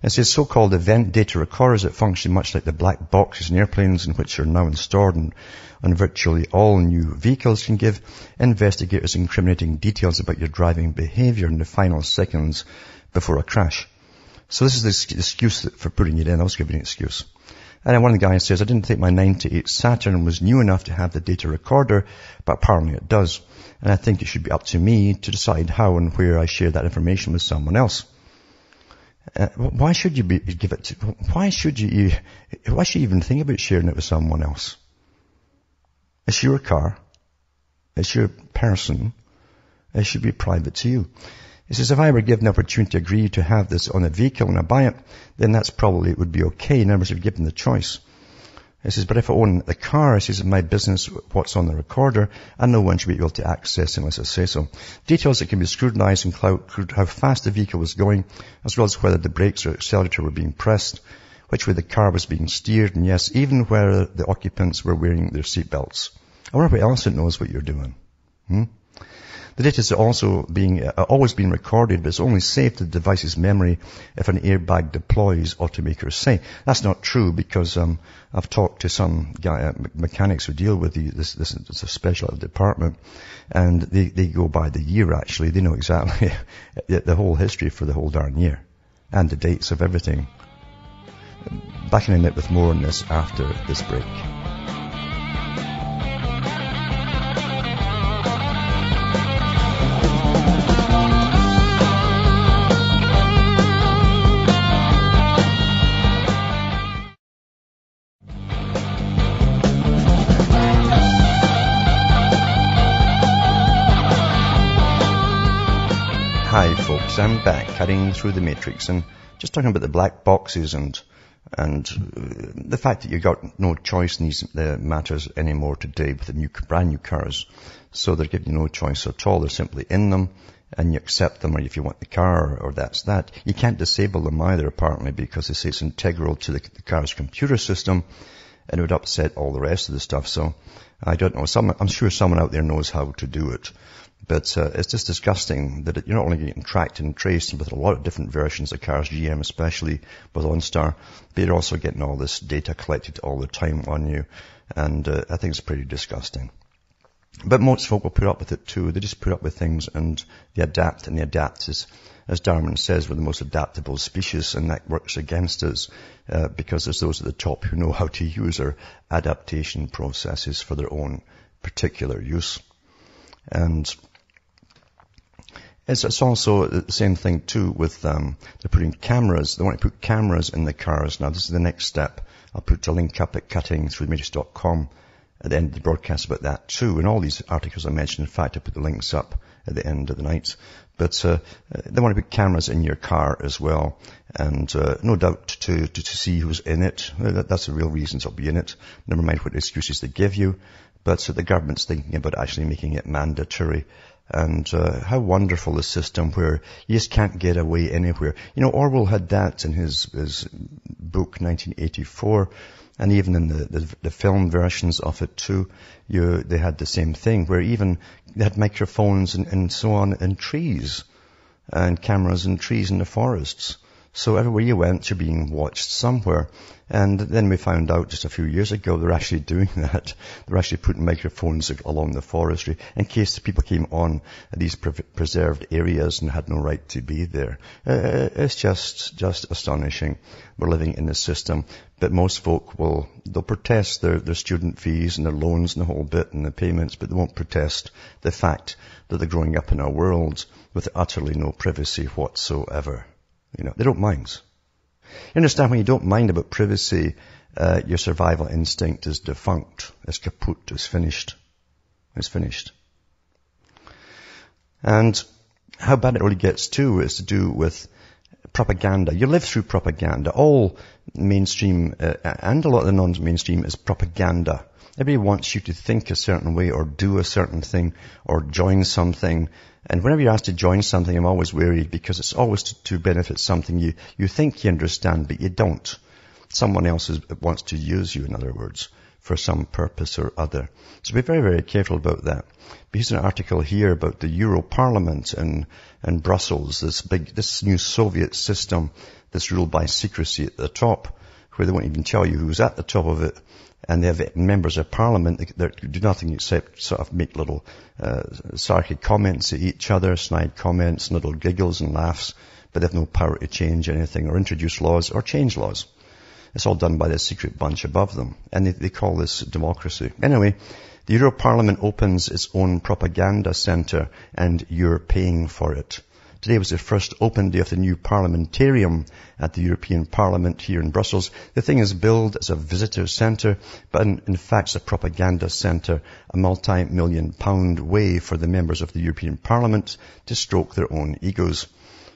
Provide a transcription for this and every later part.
It says so-called event data recorders that function much like the black boxes in airplanes in which are now installed on virtually all new vehicles can give investigators incriminating details about your driving behavior in the final seconds before a crash. So this is the excuse for putting it in. I was giving an excuse. And then one of the guys says, I didn't think my 98 Saturn was new enough to have the data recorder, but apparently it does. And I think it should be up to me to decide how and where I share that information with someone else. Why should you why should you even think about sharing it with someone else? It's your car. It's your person. It should be private to you. It says, if I were given the opportunity to agree to have this on a vehicle and I buy it, then that's probably, it would be okay. In other words, if given the choice. It says, but if I own the car, it says, in my business, what's on the recorder, and no one should be able to access unless I say so. Details that can be scrutinized include how fast the vehicle was going, as well as whether the brakes or accelerator were being pressed, which way the car was being steered, and yes, even whether the occupants were wearing their seatbelts. I wonder what else it knows what you're doing. The data is also always being recorded, but it's only saved to the device's memory if an airbag deploys, automakers say. That's not true because I've talked to some mechanics who deal with this is a special department, and they go by the year actually. They know exactly the whole history for the whole darn year and the dates of everything. Back in a minute with more on this after this break. Hi folks, I'm back cutting through the matrix and just talking about the black boxes and the fact that you got no choice in these matters anymore today with the brand new cars. So they're giving you no choice at all. They're simply in them and you accept them, or if you want the car or that's that. You can't disable them either apparently because they say it's integral to the car's computer system and it would upset all the rest of the stuff. So I don't know. I'm sure someone out there knows how to do it. But it's just disgusting that you're not only getting tracked and traced with a lot of different versions of cars, GM especially with OnStar, but you're also getting all this data collected all the time on you. And I think it's pretty disgusting. But most folk will put up with it too. They just put up with things and they adapt, and they adapt as Darwin says, we're the most adaptable species, and that works against us because there's those at the top who know how to use our adaptation processes for their own particular use. And it's also the same thing too with they're putting cameras. They want to put cameras in the cars. Now this is the next step. I'll put a link up at cuttingthroughthematrix.com at the end of the broadcast about that too. And all these articles I mentioned, in fact, I put the links up at the end of the night. But they want to put cameras in your car as well, and no doubt to see who's in it. That's the real reasons I'll be in it. Never mind what excuses they give you. But the government's thinking about actually making it mandatory. And how wonderful the system where you just can't get away anywhere. You know, Orwell had that in his book 1984, and even in the film versions of it too, they had the same thing where even they had microphones and so on in trees, and cameras in trees in the forests. So everywhere you went, you're being watched somewhere. And then we found out just a few years ago they're actually doing that. They're actually putting microphones along the forestry in case the people came on these preserved areas and had no right to be there. It's just astonishing. We're living in a system. But most folk they'll protest their student fees and their loans and the whole bit and the payments, but they won't protest the fact that they're growing up in a world with utterly no privacy whatsoever. You know, they don't mind. You understand, when you don't mind about privacy, your survival instinct is defunct. It's kaput. It's finished. It's finished. And how bad it really gets too is to do with propaganda. You live through propaganda. All mainstream and a lot of the non-mainstream is propaganda. Everybody wants you to think a certain way or do a certain thing or join something. And whenever you're asked to join something, I'm always worried because it's always to benefit something you think you understand, but you don't. Someone else wants to use you, in other words, for some purpose or other. So be very, very careful about that. But here's an article here about the Euro Parliament in Brussels, this new Soviet system that's ruled by secrecy at the top, where they won't even tell you who's at the top of it. And they have members of parliament that do nothing except sort of make little sarcastic comments at each other, snide comments, little giggles and laughs, but they have no power to change anything or introduce laws or change laws. It's all done by the secret bunch above them. And they call this democracy. Anyway, the Euro Parliament opens its own propaganda centre, and you're paying for it. Today was the first open day of the new Parliamentarium at the European Parliament here in Brussels. The thing is billed as a visitor centre, but in fact it's a propaganda centre, a multi-million-pound way for the members of the European Parliament to stroke their own egos.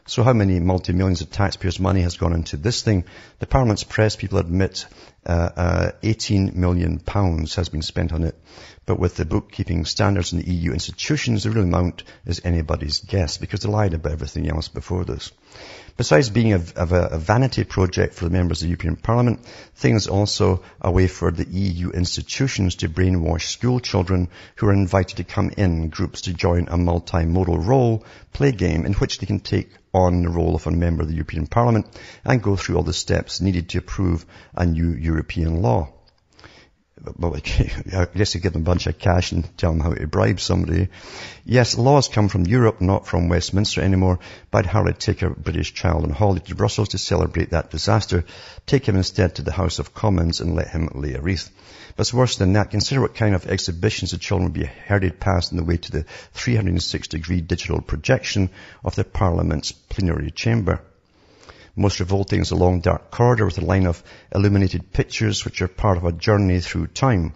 So how many multi-millions of taxpayers' money has gone into this thing? The Parliament's press people admit 18 million pounds has been spent on it. But with the bookkeeping standards in the EU institutions, the real amount is anybody's guess, because they lied about everything else before this. Besides being a vanity project for the members of the European Parliament, things also a way for the EU institutions to brainwash school children who are invited to come in groups to join a multimodal role play game in which they can take on the role of a member of the European Parliament and go through all the steps needed to approve a new European law. Well, I guess you give them a bunch of cash and tell them how to bribe somebody. Yes, laws come from Europe, not from Westminster anymore, but I'd hardly take a British child on holiday to Brussels to celebrate that disaster. Take him instead to the House of Commons and let him lay a wreath. But it's worse than that. Consider what kind of exhibitions the children will be herded past on the way to the 360-degree digital projection of the Parliament's plenary chamber. Most revolting is a long dark corridor with a line of illuminated pictures which are part of a journey through time.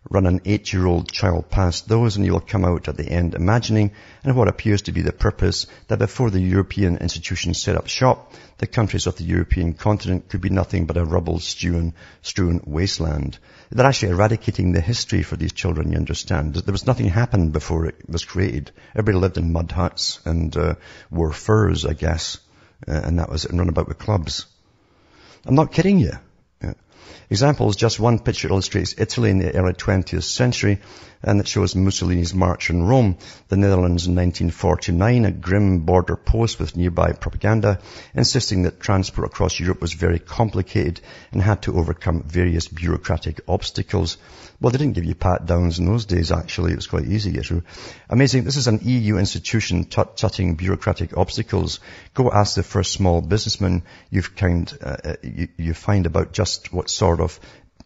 Run an 8-year-old child past those and you will come out at the end imagining, and what appears to be the purpose, that before the European institutions set up shop, the countries of the European continent could be nothing but a rubble-strewn wasteland. They're actually eradicating the history for these children, you understand. There was nothing happened before it was created. Everybody lived in mud huts and wore furs, I guess. And that was it, and run about with clubs. I'm not kidding you. Examples, just one picture illustrates Italy in the early 20th century, and it shows Mussolini's march in Rome, the Netherlands in 1949, a grim border post with nearby propaganda, insisting that transport across Europe was very complicated and had to overcome various bureaucratic obstacles. Well, they didn't give you pat-downs in those days, actually. It was quite easy to get through. Amazing. This is an EU institution tutting bureaucratic obstacles. Go ask the first small businessman you find about just what sort of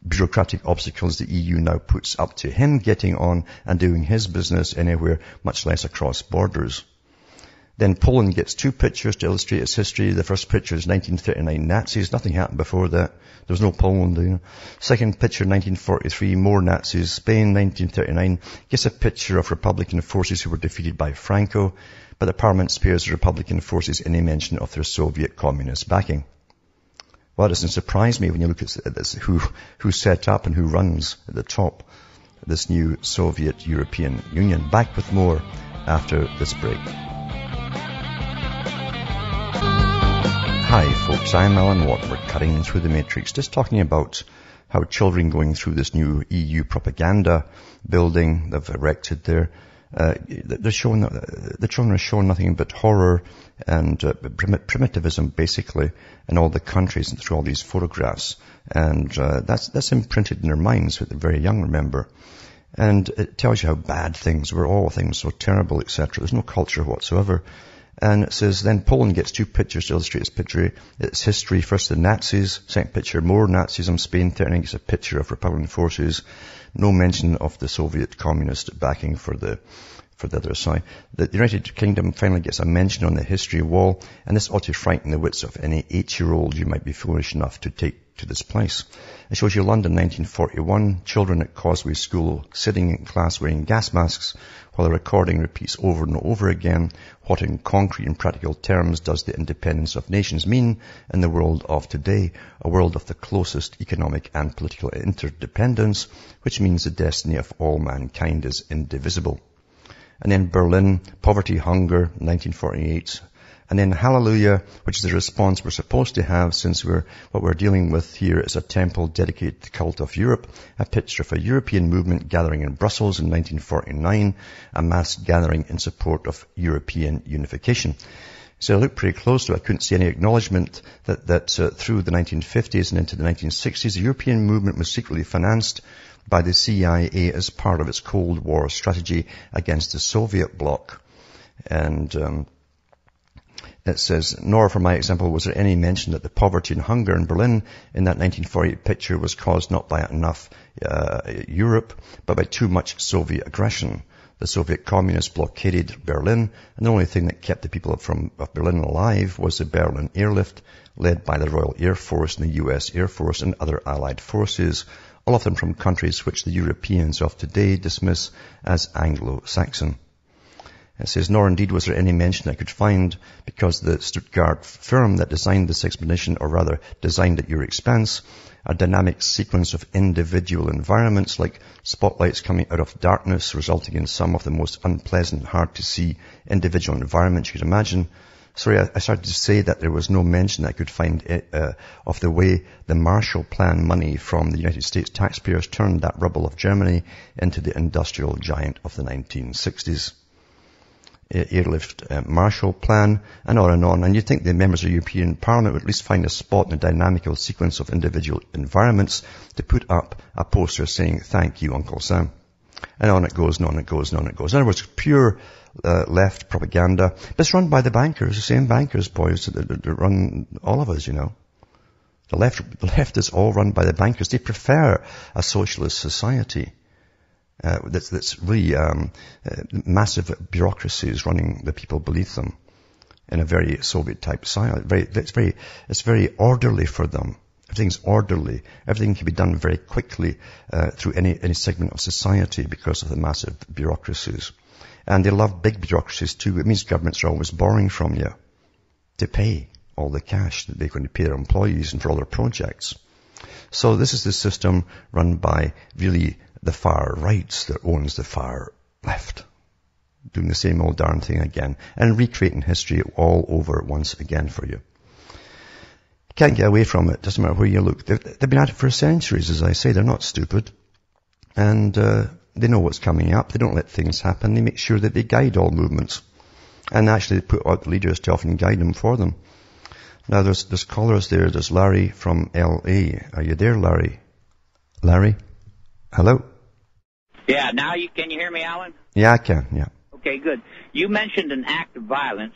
bureaucratic obstacles the EU now puts up to him getting on and doing his business anywhere, much less across borders. Then Poland gets 2 pictures to illustrate its history. The first picture is 1939 Nazis. Nothing happened before that. There was no Poland, you know. Second picture, 1943, more Nazis. Spain, 1939, gets a picture of Republican forces who were defeated by Franco, but the Parliament spares the Republican forces any mention of their Soviet communist backing. Well, it doesn't surprise me when you look at this, who set up and who runs at the top this new Soviet European Union. Back with more after this break. Hi folks, I'm Alan Watt. We're cutting through the matrix, just talking about how children going through this new EU propaganda building they've erected there, the children are showing nothing but horror and primitivism basically in all the countries and through all these photographs. And that's imprinted in their minds with the very young, remember. And it tells you how bad things were, all things so terrible, etc. There's no culture whatsoever. And it says, then Poland gets 2 pictures to illustrate its history. First, the Nazis. Second picture, more Nazism. Spain, 39, gets a picture of Republican forces. No mention of the Soviet communist backing for the other side. The United Kingdom finally gets a mention on the history wall, and this ought to frighten the wits of any 8-year-old you might be foolish enough to take to this place. It shows you London, 1941, children at Causeway School sitting in class wearing gas masks, while the recording repeats over and over again, what in concrete and practical terms does the independence of nations mean in the world of today, a world of the closest economic and political interdependence, which means the destiny of all mankind is indivisible. And then Berlin, poverty, hunger, 1948, And then hallelujah, which is the response we're supposed to have, since what we're dealing with here is a temple dedicated to the cult of Europe, a picture of a European movement gathering in Brussels in 1949, a mass gathering in support of European unification. So I looked pretty close to it. I couldn't see any acknowledgement that through the 1950s and into the 1960s, the European movement was secretly financed by the CIA as part of its Cold War strategy against the Soviet bloc. And it says, nor, for my example, was there any mention that the poverty and hunger in Berlin in that 1948 picture was caused not by enough Europe, but by too much Soviet aggression. The Soviet communists blockaded Berlin, and the only thing that kept the people of Berlin alive was the Berlin airlift, led by the Royal Air Force and the U.S. Air Force and other allied forces, all of them from countries which the Europeans of today dismiss as Anglo-Saxon. It says, nor indeed was there any mention I could find, because the Stuttgart firm that designed this expedition, or rather designed at your expense, a dynamic sequence of individual environments like spotlights coming out of darkness, resulting in some of the most unpleasant, hard to see individual environments you could imagine. Sorry, I started to say that there was no mention I could find of the way the Marshall Plan money from the United States taxpayers turned that rubble of Germany into the industrial giant of the 1960s. Airlift Marshall Plan, and on and on. And you'd think the members of the European Parliament would at least find a spot in a dynamical sequence of individual environments to put up a poster saying, thank you, Uncle Sam. And on it goes, and on it goes, and on it goes. In other words, pure left propaganda. But it's run by the bankers, the same bankers, boys, that run all of us, you know. The left is all run by the bankers. They prefer a socialist society. That's really massive bureaucracies running the people beneath them in a very Soviet-type style. It's very orderly for them. Everything's orderly. Everything can be done very quickly through any segment of society because of the massive bureaucracies. And they love big bureaucracies too. It means governments are always borrowing from you to pay all the cash that they're going to pay their employees and for all their projects. So this is the system run by really the far right that owns the far left, doing the same old darn thing again and recreating history all over once again for you. You can't get away from it. Doesn't matter where you look. They've been at it for centuries, as I say. They're not stupid. And they know what's coming up. They don't let things happen. They make sure that they guide all movements. And actually they put out the leaders to often guide them for them. Now there's callers there. There's Larry from L.A. Are you there, Larry? Larry? Hello? Yeah, now can you hear me, Alan? Yeah, I can, yeah. Okay, good. You mentioned an act of violence,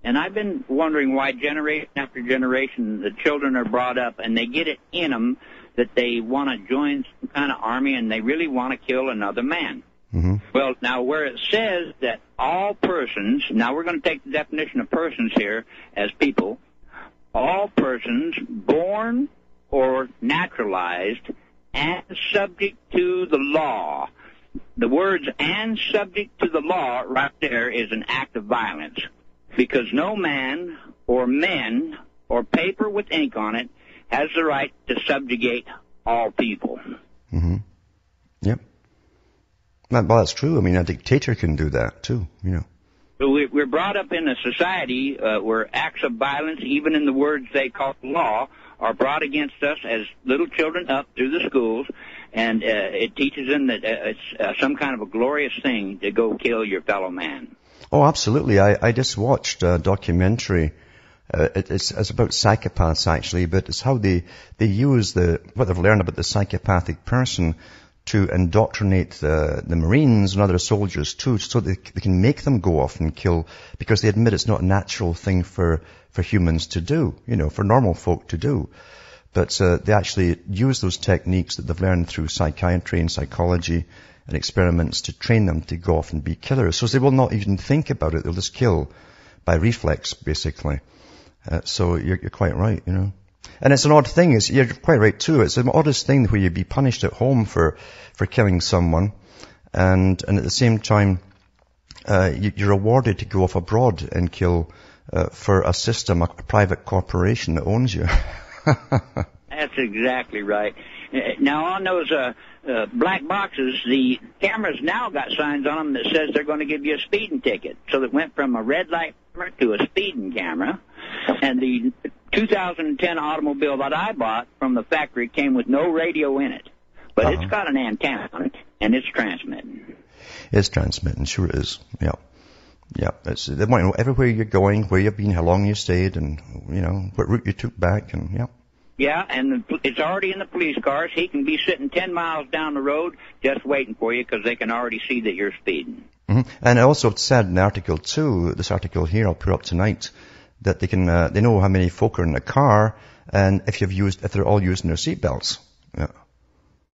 and I've been wondering why generation after generation the children are brought up and they get it in them that they want to join some kind of army and they really want to kill another man. Mm-hmm. Well, now where it says that all persons, now we're going to take the definition of persons here as people, all persons born or naturalized and subject to the law. The words "and subject to the law" right there is an act of violence, because no man or men or paper with ink on it has the right to subjugate all people. Mm-hmm. Yep. Well, that's true. I mean, a dictator can do that too, you know. So we're brought up in a society where acts of violence, even in the words they call law, are brought against us as little children up through the schools, and it teaches them that it's some kind of a glorious thing to go kill your fellow man. Oh, absolutely. I just watched a documentary. It's about psychopaths, actually, but it's how they use what they've learned about the psychopathic person to indoctrinate the Marines and other soldiers too, so they can make them go off and kill, because they admit it's not a natural thing for humans to do, you know, for normal folk to do. But they actually use those techniques that they've learned through psychiatry and psychology and experiments to train them to go off and be killers. So they will not even think about it. They'll just kill by reflex, basically. So you're quite right, you know. And it's an odd thing. You're quite right too. It's an oddest thing where you'd be punished at home for killing someone, and at the same time you're rewarded to go off abroad and kill for a system, a private corporation that owns you. That's exactly right. Now on those black boxes, the cameras now got signs on them that says they're going to give you a speeding ticket. So it went from a red light to a speeding camera, and the 2010 automobile that I bought from the factory came with no radio in it. But it's got an antenna on it, and it's transmitting. It's transmitting, sure it is. Yeah. Yeah. They want to know everywhere you're going, where you've been, how long you stayed, and, what route you took back, and yeah. Yeah, and it's already in the police cars. He can be sitting 10 miles down the road just waiting for you because they can already see that you're speeding. Mm-hmm. And I also said in the article too, this article here I'll put up tonight, that they can, they know how many folk are in the car, and if they're all using their seatbelts. Yeah.